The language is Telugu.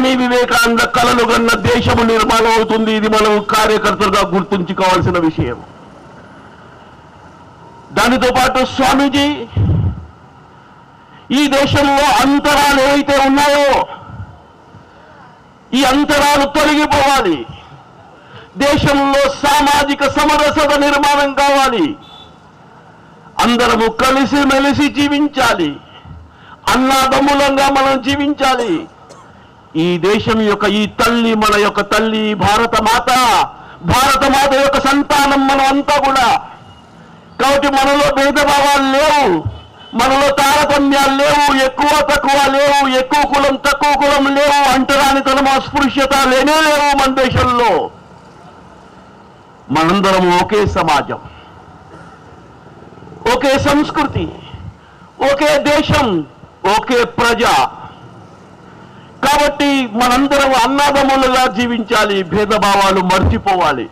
స్వామి వివేకానంద కలలు కన్న దేశము నిర్మాణం అవుతుంది. ఇది మనం కార్యకర్తలుగా గుర్తుంచుకోవాల్సిన విషయం. దానితో పాటు స్వామీజీ ఈ దేశంలో అంతరాలు ఏవైతే ఉన్నాయో ఈ అంతరాలు తొలగిపోవాలి. దేశంలో సామాజిక సమరసత నిర్మాణం కావాలి. అందరము కలిసి మెలిసి జీవించాలి. అన్నాదమ్ములంగా మనం జీవించాలి. ఈ దేశం యొక్క ఈ తల్లి మన యొక్క తల్లి భారత మాత యొక్క సంతానం మనం అంతా కూడా. కాబట్టి మనలో భేదభావాలు లేవు, మనలో తారతమ్యాలు లేవు, ఎక్కువ తక్కువ లేవు, ఎక్కువ కులం తక్కువ కులం లేవు, అంటరానితనం అస్పృశ్యత లేనే లేవు. మన దేశంలో మనందరం ఒకే సమాజం, ఒకే సంస్కృతి, ఒకే దేశం, ఒకే ప్రజ. కాబట్టి మనందరం అన్నదమ్ములుగా జీవించాలి. భేదభావాలు మర్చిపోవాలి.